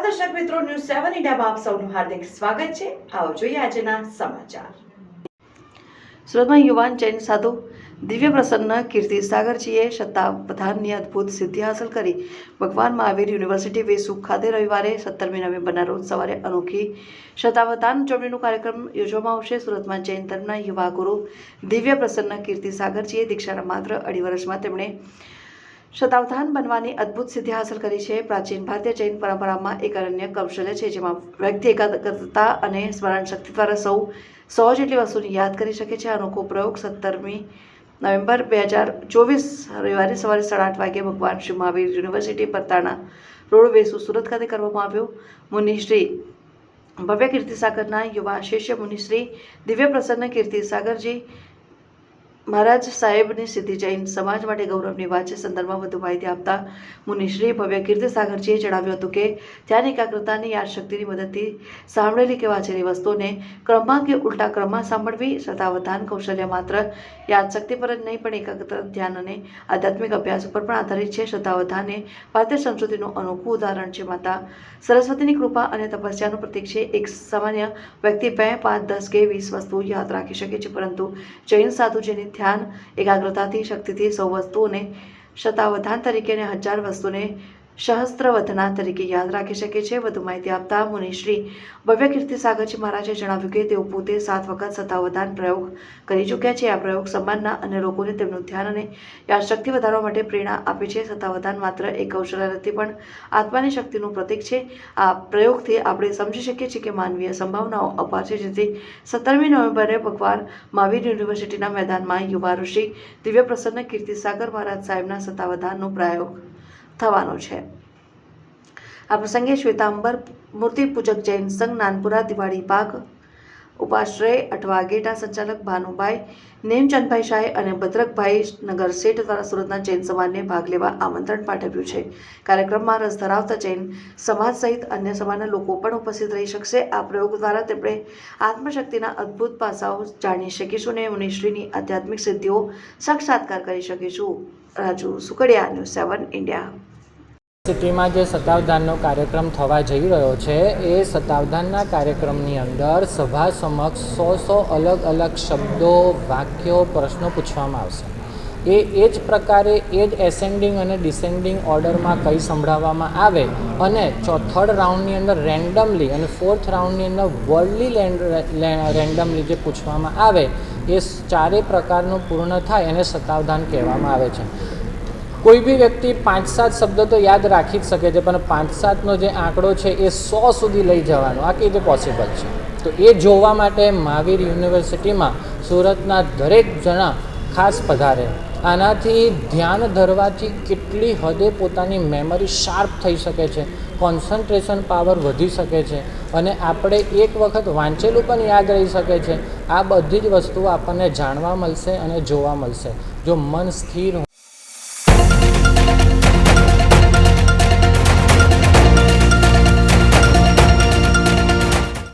દર્શક મિત્રો, ન્યૂઝ 7 ઇન્ડિયામાં આપ સૌનું હાર્દિક સ્વાગત છે। આવો જોઈએ આજના સમાચાર। સુરતમાં યુવાન જૈન સાધુ દિવ્ય પ્રસન્ન કીર્તિ સાગરજીએ શતાવધાનની અદ્ભુત સિદ્ધિ હાંસલ કરી ભગવાન મહાવીર યુનિવર્સિટી વેસુ ખાતે રવિવારે 17મી નવેમ્બરના રોજ સવારે અનોખી શતાવધાન ઉજવણીનો કાર્યક્રમ યોજવામાં આવશે। સુરતમાં જૈન ધર્મના યુવા ગુરુ દિવ્ય પ્રસન્ન કીર્તિ સાગરજીએ દીક્ષાના માત્ર 2.5 વર્ષમાં તેમણે શતાવધાન બનવાની અદ્ભુત સિદ્ધિ હાંસલ કરી છે। પ્રાચીન ભારતીય જૈન પરંપરામાં એક અનન્ય કૌશલ્ય છે જેમાં વ્યક્તિ એકાગ્રતા અને સ્મરણ શક્તિ દ્વારા 100 જેટલી વસ્તુને યાદ કરી શકે છે। અનોખો પ્રયોગ 17મી નવેમ્બર 2024 રવિવારે સવારે 8:30 વાગ્યે ભગવાન શ્રી મહાવીર યુનિવર્સિટી પરતાણા રોડ વેસુ સુરત ખાતે કરવામાં આવ્યો। મુનિશ્રી ભવ્ય કીર્તિ સાગરના યુવા શિષ્ય મુનિશ્રી દિવ્ય પ્રસન્ન કીર્તિ સાગરજી મહારાજ સાહેબની સિદ્ધિ જૈન સમાજ માટે ગૌરવની વાત છે। સંદર્ભમાં વધુ માહિતી આપતા મુનિશ્રી ભવ્ય કીર્તિ સાગરજીએ જણાવ્યું હતું કે ધ્યાન એકાગ્રતાની યાદશક્તિની મદદથી સાંભળેલી કે વાંચેલી વસ્તુઓને ક્રમમાં કે ઉલટા ક્રમમાં સાંભળવી। શતાવધાન કૌશલ્ય માત્ર યાદશક્તિ પર જ નહીં પણ એકાગ્રતા, ધ્યાન અને આધ્યાત્મિક અભ્યાસ ઉપર પણ આધારિત છે। શતાવધાન એ ભારતીય સંસ્કૃતિનું અનોખું ઉદાહરણ છે। માતા સરસ્વતીની કૃપા અને તપસ્યાનું પ્રતીક છે। એક સામાન્ય વ્યક્તિ 2, 5, 10 કે 20 વસ્તુઓ યાદ રાખી શકે છે, પરંતુ જૈન સાધુ જેની ધ્યાન એકાગ્રતાથી શક્તિથી 100 વસ્તુઓને શતાવધાન તરીકે અને 1000 વસ્તુને સહસ્ત્રવધના તરીકે યાદ રાખી શકે છે। વધુ માહિતી આપતા મુનિશ્રી ભવ્ય કીર્તિ સાગરજી મહારાજે જણાવ્યું કે તેઓ પોતે 7 વખત શતાવધાન પ્રયોગ કરી ચૂક્યા છે। આ પ્રયોગ સમાજના અન્ય લોકોને તેમનું ધ્યાન અને યાદશક્તિ વધારવા માટે પ્રેરણા આપે છે। શતાવધાન માત્ર એક કૌશલ્ય નથી પણ આત્માની શક્તિનું પ્રતીક છે। આ પ્રયોગથી આપણે સમજી શકીએ છીએ કે માનવીય સંભાવનાઓ અપાર છે, જેથી 17મી નવેમ્બરે ભગવાન મહાવીર યુનિવર્સિટીના મેદાનમાં યુવા ઋષિ દિવ્ય પ્રસન્ન કીર્તિ સાગર મહારાજ સાહેબના શતાવધાનનો પ્રયોગ થવાનો છે। આ પ્રસંગે શ્વેતાંબર મૂર્તિ પૂજક જૈન સંઘ નાનપુરા દિવાળી પાક ઉપાશ્રય અઠવા ગેટા સંચાલક ભાનુભાઈ નેમચંદભાઈ શાહ અને ભદ્રકભાઈ નગર શેઠ દ્વારા સુરતના જૈન સમાજને ભાગ લેવા આમંત્રણ પાઠવ્યું છે। કાર્યક્રમમાં રસ ધરાવતા જૈન સમાજ સહિત અન્ય સમાજના લોકો પણ ઉપસ્થિત રહી શકશે। આ પ્રયોગ દ્વારા આપણે આત્મશક્તિના અદ્ભુત પાસાઓ જાણી શકીશું અને મુનિશ્રીની આધ્યાત્મિક સિદ્ધિઓ સાક્ષાત્કાર કરી શકીશું। Raju Sukadiya, news 7 India. સિટીમાં જે શતાવધાનનો કાર્યક્રમ થવા જઈ રહ્યો છે એ શતાવધાનના કાર્યક્રમની અંદર સભા સમક્ષ 100 અલગ અલગ શબ્દો, વાક્યો, પ્રશ્નો પૂછવામાં આવશે। એ જ પ્રકારે એ જ એસેન્ડિંગ અને ડિસેન્ડિંગ ઓર્ડરમાં કંઈ સંભળાવવામાં આવે અને થર્ડ રાઉન્ડની અંદર રેન્ડમલી અને ફોર્થ રાઉન્ડની અંદર વર્લ્ડલી રેન્ડમલી જે પૂછવામાં આવે એ ચારેય પ્રકારનું પૂર્ણ થાય એને શતાવધાન કહેવામાં આવે છે। કોઈ બી વ્યક્તિ 5-7 શબ્દો તો યાદ રાખી જ શકે છે, પણ 5-7નો જે આંકડો છે એ 100 સુધી લઈ જવાનો આ કેવી રીતે પોસિબલ છે? તો એ જોવા માટે મહાવીર યુનિવર્સિટીમાં સુરતના દરેક જણા ખાસ પધારે। આનાથી ધ્યાન ધરવાથી કેટલી હદે પોતાની મેમરી શાર્પ થઈ શકે છે, કોન્સન્ટ્રેશન પાવર વધી શકે છે અને આપણે એક વખત વાંચેલું પણ યાદ રહી શકે છે। આ બધી જ વસ્તુઓ આપણને જાણવા મળશે અને જોવા મળશે જો મન સ્થિર